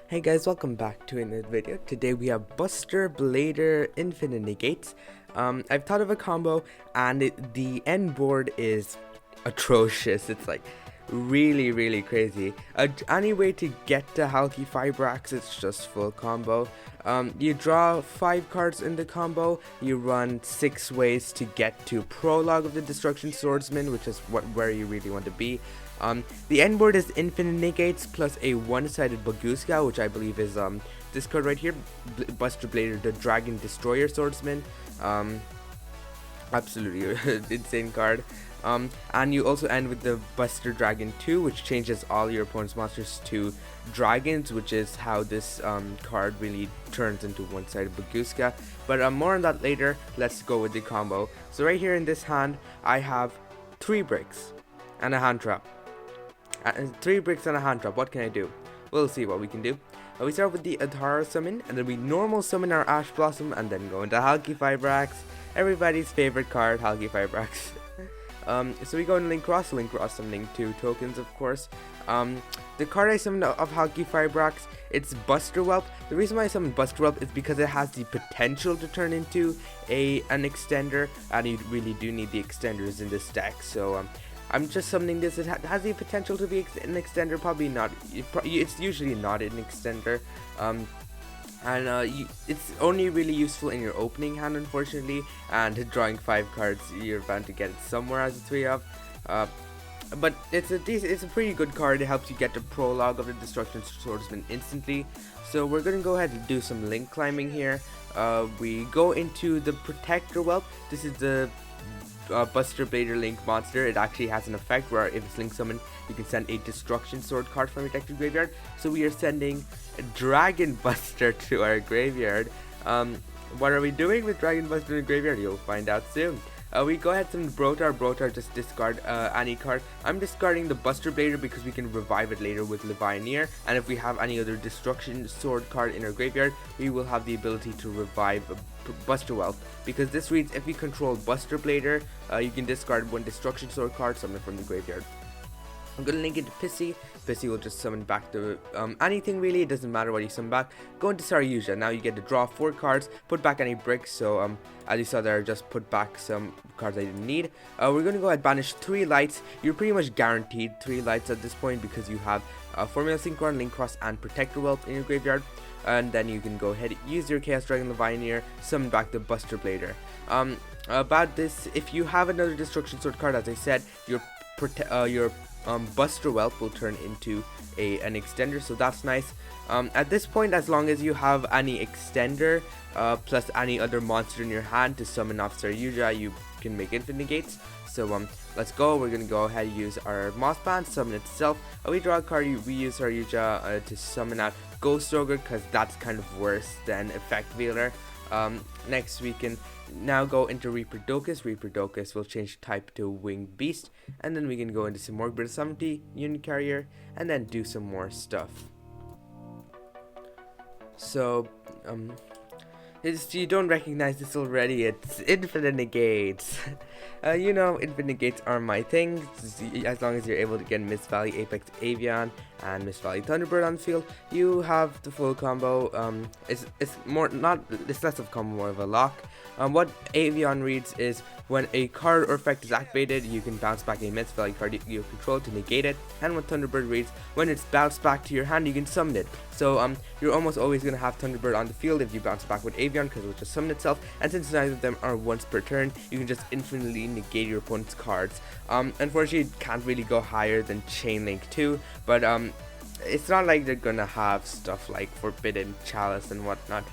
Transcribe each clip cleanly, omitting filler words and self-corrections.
Hey guys, welcome back to another video. Today we have Buster, Blader, Infinite Negates. I've thought of a combo and the end board is atrocious. It's like really crazy. Any way to get to halqifibrax, it's just full combo. You draw 5 cards in the combo, you run 6 ways to get to Prologue of the Destruction Swordsman, which is where you really want to be. The end board is Infinite Negates plus a one-sided bagooska, which I believe is this card right here, Buster Blader, the Dragon Destroyer Swordsman. Absolutely insane card. And you also end with the Buster Dragon 2, which changes all your opponent's monsters to dragons, which is how this card really turns into one-sided bagooska. But more on that later. Let's go with the combo. So right here in this hand, I have 3 bricks and a hand trap. 3 bricks and a hand trap. What can I do? We'll see what we can do. We start with the Adhara summon, and then we normal summon our Ash Blossom, and then go into halqifibrax. Everybody's favorite card, halqifibrax. So we go in Link Cross summoning 2 tokens, of course. The card I summoned of halqifibrax, it's Buster Whelp. The reason why I summoned Buster Whelp is because it has the potential to turn into an extender, and you really do need the extenders in this deck. So I'm just summoning this. It has the potential to be an extender, probably not. It's usually not an extender. It's only really useful in your opening hand, unfortunately, and drawing 5 cards, you're bound to get it somewhere as a 3-of. But it's a pretty good card. It helps you get the Prologue of the Destruction Swordsman instantly. So we're gonna go ahead and do some link climbing here. We go into the Protector Whelp. This is the Buster Blader Link monster. It actually has an effect where if it's link summoned, you can send a Destruction Sword card from your deck to graveyard. So we are sending Dragon Buster to our graveyard. What are we doing with Dragon Buster in the graveyard? You'll find out soon. We go ahead and Brotar, just discard any card. I'm discarding the Buster Blader because we can revive it later with Levianeer, and if we have any other Destruction Sword card in our graveyard, we will have the ability to revive Buster Whelp, because this reads, if you control Buster Blader, you can discard 1 Destruction Sword card summoned from the graveyard. I'm gonna link it to Pissy. Pissy will just summon back the anything really. It doesn't matter what you summon back. Go into Saryuja. Now you get to draw 4 cards, put back any bricks. So as you saw there, just put back some cards I didn't need. We're gonna go ahead and banish 3 lights. You're pretty much guaranteed 3 lights at this point because you have Formula Synchron, Link Cross, and Protector Whelp in your graveyard. And then you can go ahead, use your Chaos Dragon Levianeer, summon back the Buster Blader. About this, if you have another Destruction Sword card, as I said, your Buster Whelp will turn into an extender, so that's nice. At this point, as long as you have any extender plus any other monster in your hand to summon off Saryuja, you can make Infinite Negates. So let's go. We're gonna go ahead and use our Moss Band, summon itself. We draw a card, we use Saryuja to summon out Ghost Ogre, because that's kind of worse than Effect Veiler. Next we can now go into Reaper-Docus. Reaper-Docus will change type to Winged Beast, and then we can go into some more Grid 70 Unit Carrier, and then do some more stuff. So you don't recognize this already, it's Infinite Negates. You know, Infinite Negates are my thing. As long as you're able to get Mist Valley Apex Avian and Mist Valley Thunderbird on the field, you have the full combo. It's less of a combo, more of a lock. What Avian reads is, when a card or effect is activated, you can bounce back a Mist Valley card you control to negate it. And what Thunderbird reads, when it's bounced back to your hand, you can summon it. So you're almost always going to have Thunderbird on the field if you bounce back with Avian, because it will just summon itself. And since neither of them are once per turn, you can just infinitely negate your opponent's cards. Unfortunately, it can't really go higher than Chain Link 2, but it's not like they're gonna have stuff like Forbidden Chalice and whatnot.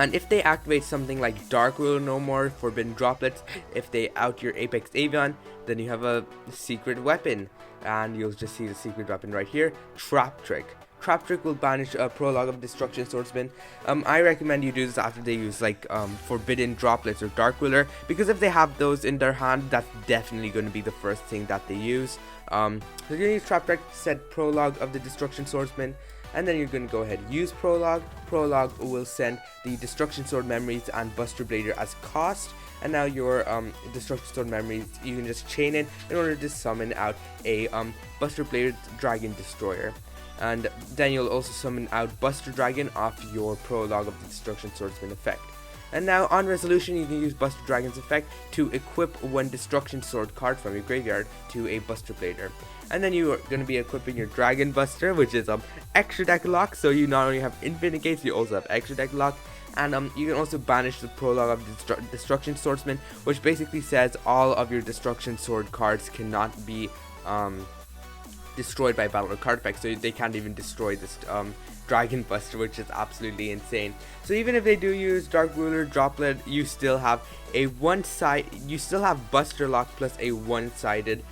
And if they activate something like Dark Ruler No More, Forbidden Droplets, if they out your Apex Avian, then you have a secret weapon. And you'll just see the secret weapon right here, Trap Trick. Trap Trick will banish a Prologue of Destruction Swordsman. I recommend you do this after they use like Forbidden Droplets or Dark Ruler, because if they have those in their hand, that's definitely going to be the first thing that they use. So you're going to use Trap Trick to set Prologue of the Destruction Swordsman, and then you're going to go ahead and use Prologue. Prologue will send the Destruction Sword Memories and Buster Blader as cost, and now your Destruction Sword Memories, you can just chain it in order to summon out a Buster Blader Dragon Destroyer. and then you'll also summon out Buster Dragon off your prologue of the Destruction Swordsman effect. And now on resolution, you can use Buster Dragon's effect to equip one Destruction Sword card from your graveyard to a Buster Blader. And then you are going to be equipping your Dragon Buster, which is extra deck lock, so you not only have infinite negates, you also have extra deck lock. And you can also banish the prologue of the Destruction Swordsman, which basically says all of your Destruction Sword cards cannot be destroyed by battle or card effects, so they can't even destroy this Dragon Buster, which is absolutely insane. So even if they do use Dark Ruler Droplet, you still have a Buster Lock plus a one-sided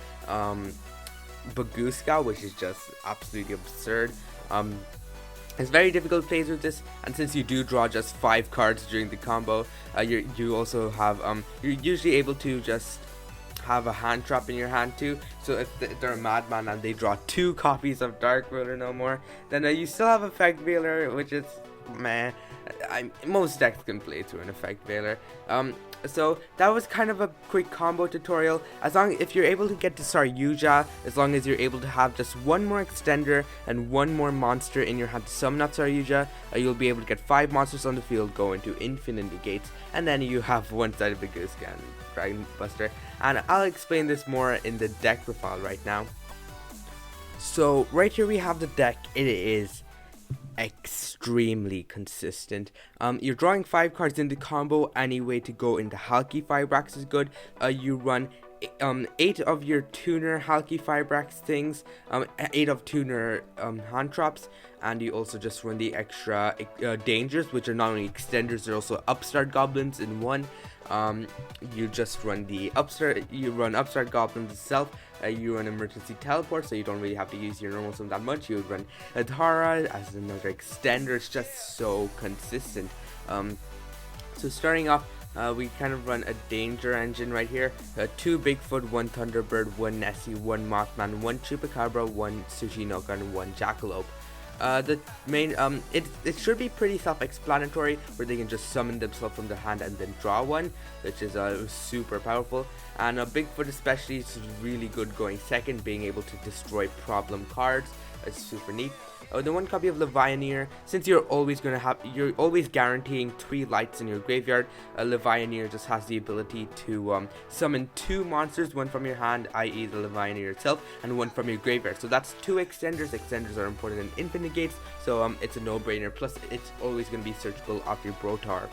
Bagooska, which is just absolutely absurd. It's very difficult to play with this, and since you do draw just 5 cards during the combo, you also have you're usually able to just have a hand trap in your hand too. So if they're a madman and they draw 2 copies of Dark Ruler no more, then you still have Effect Veiler, which is meh. Most decks can play through an Effect Veiler. So that was kind of a quick combo tutorial. If you're able to get to Saryuja, as long as you're able to have just one more extender and one more monster in your hand to summon up Saryuja, you'll be able to get 5 monsters on the field, go into infinite negates, and then you have one-sided Bagooska and Dragon Buster. And I'll explain this more in the deck profile right now. So right here we have the deck. It is extremely consistent. You're drawing 5 cards in the combo anyway to go into halqifibrax is good. You run 8 of your tuner halqifibrax things, 8 of tuner hand traps, and you also just run the extra dangers, which are not only extenders, they're also upstart goblins in one. You just run upstart goblins itself. You run emergency teleport, so you don't really have to use your normal summon that much. You would run Adhara as another extender. It's just so consistent. So starting off, we kind of run a danger engine right here. 2 Bigfoot, 1 Thunderbird, 1 Nessie, 1 Mothman, 1 Chupacabra, 1 Tsushinoka, and 1 Jackalope. The main it should be pretty self-explanatory, where they can just summon themselves from their hand and then draw one, which is super powerful. And Bigfoot especially is really good going second, being able to destroy problem cards. It's super neat. The 1 copy of Levianeer, since you're always guaranteeing 3 lights in your graveyard, Levianeer just has the ability to summon 2 monsters, 1 from your hand, i.e. the Levianeer itself, and 1 from your graveyard. So that's 2 extenders. Extenders are important in infinite gates, so it's a no-brainer. Plus, it's always going to be searchable off your Brotar.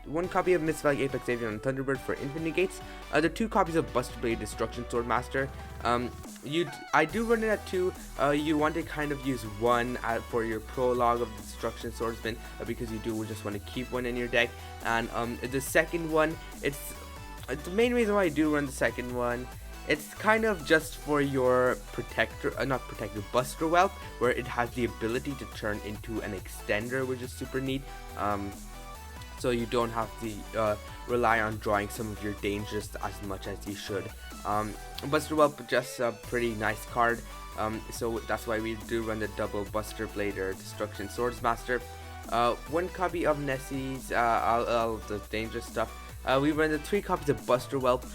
1 copy of Misvalue Apex Avian and Thunderbird for infinite gates. The 2 copies of Buster Blade Destruction Swordmaster. I do run it at 2. You want to kind of use 1 for your prologue of the Destruction Swordsman, because you do just want to keep 1 in your deck. And the second one, it's the main reason why I do run the second one. It's kind of just for your Buster Whelp, where it has the ability to turn into an extender, which is super neat. So you don't have to rely on drawing some of your dangers as much as you should. Buster Whelp, just a pretty nice card, so that's why we do run the double Buster Blader Destruction Swordsmaster. 1 copy of Nessie's, all the dangerous stuff. We run the 3 copies of Buster Whelp.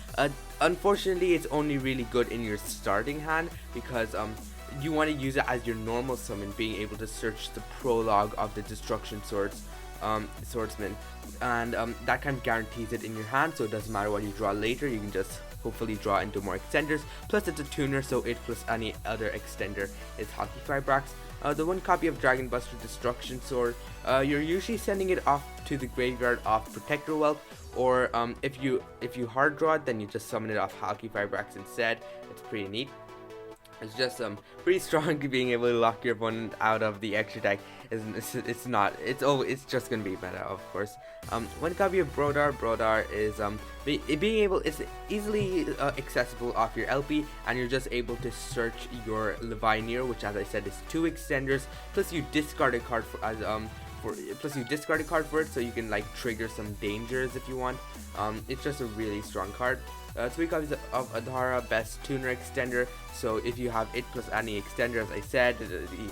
Unfortunately, it's only really good in your starting hand, because you want to use it as your normal summon, being able to search the prologue of the Destruction Swordsman, and that kind of guarantees it in your hand, so it doesn't matter what you draw later, you can just hopefully draw into more extenders. Plus it's a tuner, so it plus any other extender is halqifibrax. The 1 copy of Dragon Buster Destruction Sword, you're usually sending it off to the graveyard off Protector Whelp, or if you hard draw it, then you just summon it off halqifibrax instead. It's pretty neat. It's just pretty strong being able to lock your opponent out of the extra deck. It's just gonna be meta, of course. 1 copy of Brodar. Brodar is it's easily accessible off your LP, and you're just able to search your Levianeer, which, as I said, is 2 extenders. Plus you discard a card for it, so you can like trigger some dangers if you want. It's just a really strong card. 3 copies of Adhara Best Tuner Extender. So if you have it plus any extender, as I said, the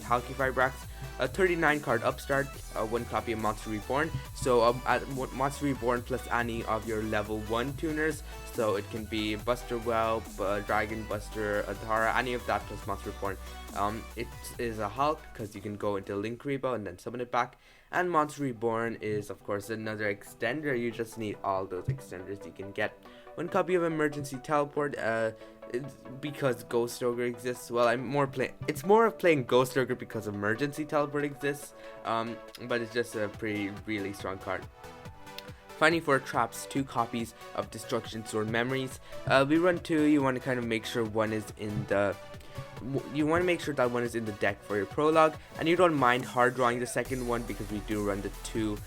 halqifibrax, a 39 card upstart, 1 copy of Monster Reborn. So Monster Reborn plus any of your level 1 tuners. So it can be Buster Whelp, Dragon Buster, Adhara, any of that plus Monster Reborn. It is a Hulk because you can go into Link Rebo and then summon it back. And Monster Reborn is of course another extender. You just need all those extenders you can get. 1 copy of Emergency Teleport, because Ghost Ogre exists. Well, it's more of playing Ghost Ogre because Emergency Teleport exists, but it's just a really strong card. Finally, for traps, 2 copies of Destruction Sword Memories. We run 2. You want to kind of make sure one is in the that one is in the deck for your prologue, and you don't mind hard drawing the second one because we do run the 2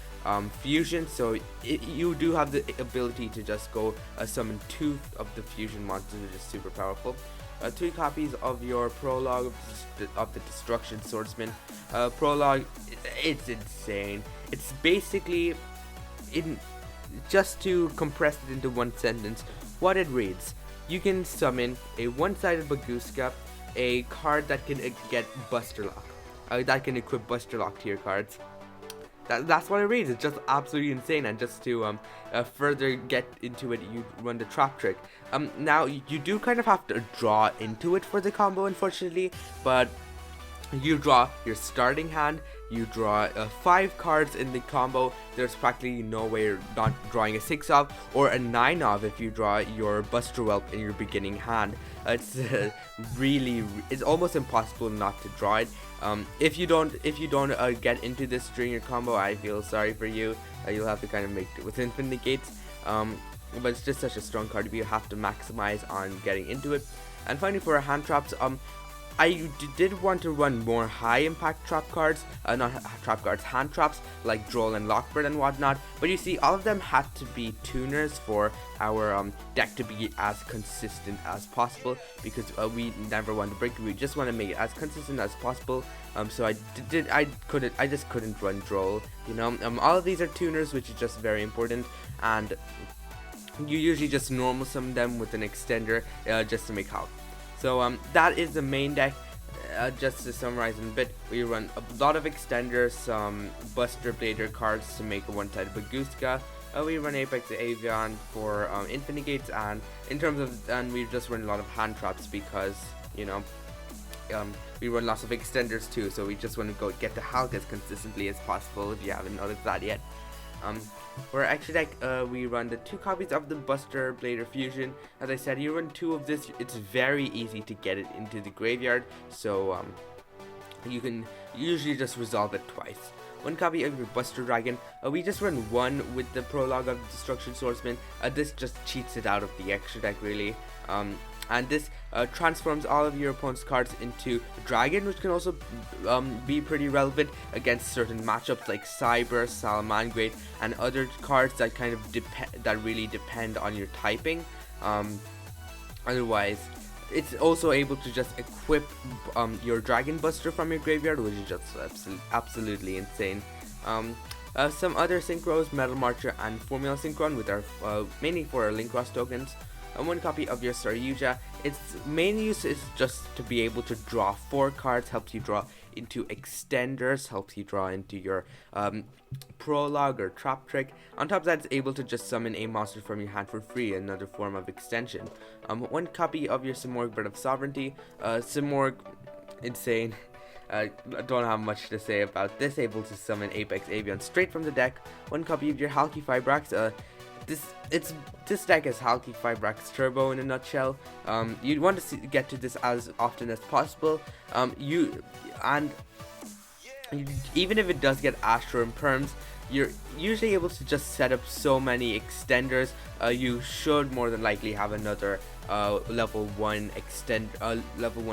fusion, so you do have the ability to just go summon 2 of the fusion monsters, which is super powerful. 3 copies of your prologue of the Destruction Swordsman. Prologue, it's insane. It's basically, just to compress it into one sentence, what it reads: you can summon a one-sided bagooska, a card that can get Buster Lock, that can equip Buster Lock to your cards. That's what it reads. It's just absolutely insane. And just to further get into it, you run the trap trick. Now you do kind of have to draw into it for the combo, unfortunately, but you draw your starting hand, you draw 5 cards in the combo. There's practically no way you're not drawing a 6 of or a 9 of if you draw your Buster Whelp in your beginning hand. It's it's almost impossible not to draw it. If you don't get into this during your combo, I feel sorry for you. You'll have to kind of make it with Infinite Negates. But it's just such a strong card. You have to maximize on getting into it. And finally, for our hand traps, I did want to run more high impact trap cards, not trap cards, hand traps like Droll and Lockbird and whatnot, but you see all of them had to be tuners for our deck to be as consistent as possible, because we never want to break it. We just want to make it as consistent as possible. So I just couldn't run Droll, you know. All of these are tuners, which is just very important, and you usually just normal summon them with an extender just to make help. So that is the main deck. Just to summarize in a bit, we run a lot of extenders, some Buster Blader cards to make a one-sided bagooska. We run Apex Avian for Infinite Gates, and we just run a lot of hand traps because, you know, we run lots of extenders too. So we just want to go get the Hulk as consistently as possible. If you haven't noticed that yet. For our extra deck, we run the 2 copies of the Buster Blader Fusion. As I said, you run 2 of this. It's very easy to get it into the graveyard, so you can usually just resolve it twice. 1 copy of your Buster Dragon. We just run 1 with the prologue of Destruction Swordsman. This just cheats it out of the extra deck, really. And this transforms all of your opponent's cards into Dragon, which can also be pretty relevant against certain matchups like Cyber, Salamangreat, and other cards that kind of really depend on your typing. Otherwise, it's also able to just equip your Dragon Buster from your graveyard, which is just absolutely insane. Some other synchros, Metal Marcher and Formula Synchron, with our mainly for our Link Cross tokens. And 1 copy of your Saryuja. Its main use is just to be able to draw 4 cards, helps you draw into extenders, helps you draw into your prologue or trap trick. On top of that, it's able to just summon a monster from your hand for free, another form of extension. 1 copy of your Simorgh, Bird of Sovereignty. Simorgh, insane. I don't have much to say about this, able to summon Apex Avian straight from the deck. 1 copy of your halqifibrax. This deck is halqifibrax Turbo in a nutshell. You want to get to this as often as possible. Even if it does get Astro and Perms, you're usually able to just set up so many extenders. You should more than likely have another level 1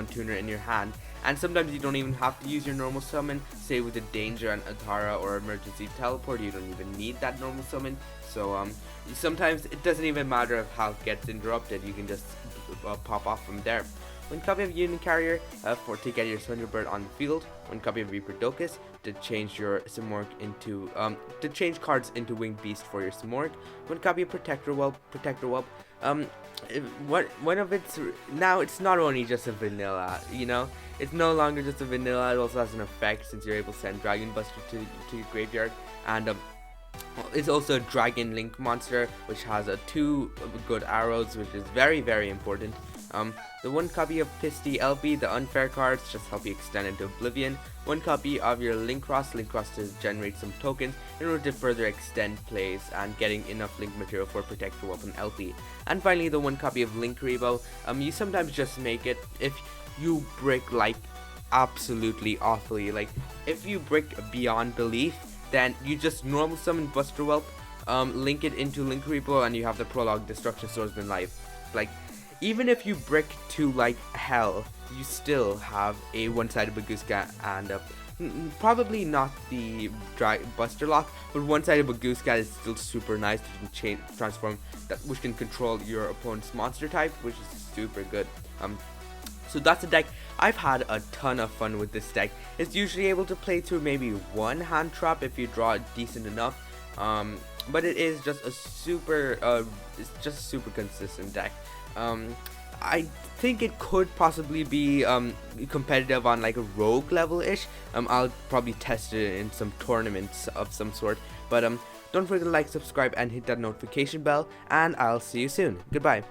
tuner in your hand. And sometimes you don't even have to use your normal summon. Say with a Danger and Adhara or Emergency Teleport, you don't even need that normal summon. So sometimes it doesn't even matter if Hulk gets interrupted, you can just pop off from there. one copy of Union Carrier to get your Thunderbird on the field, one copy of Reaperdocus to change your Simorgh into to change cards into Winged Beast for your Simorgh, one copy of Protector Whelp. One of its now it's not only just a vanilla, you know, it's no longer just a vanilla. It also has an effect since you're able to send Dragon Buster to your graveyard, and it's also a Dragon Link monster which has 2 good arrows, which is very, very important. The one copy of Pisty LB, the unfair cards, just help you extend into Oblivion. One copy of your Linkross to generate some tokens in order to further extend plays and getting enough Link material for Protector Weapon LP. And finally, the one copy of Linkuriboh. You sometimes just make it if you brick like absolutely awfully. Like if you brick beyond belief, then you just normal summon Buster Whelp, link it into Linkuriboh, and you have the Prologue Destruction Swordsman life. Like, even if you brick to like hell, you still have a one-sided Bagooska and probably not the Buster Lock, but one-sided Bagooska is still super nice. You can transform that, which can control your opponent's monster type, which is super good. So that's a deck. I've had a ton of fun with this deck. It's usually able to play through maybe one hand trap if you draw it decent enough. But it is just a super consistent deck. I think it could possibly be competitive on like a rogue level-ish. I'll probably test it in some tournaments of some sort. But don't forget to like, subscribe, and hit that notification bell. And I'll see you soon. Goodbye.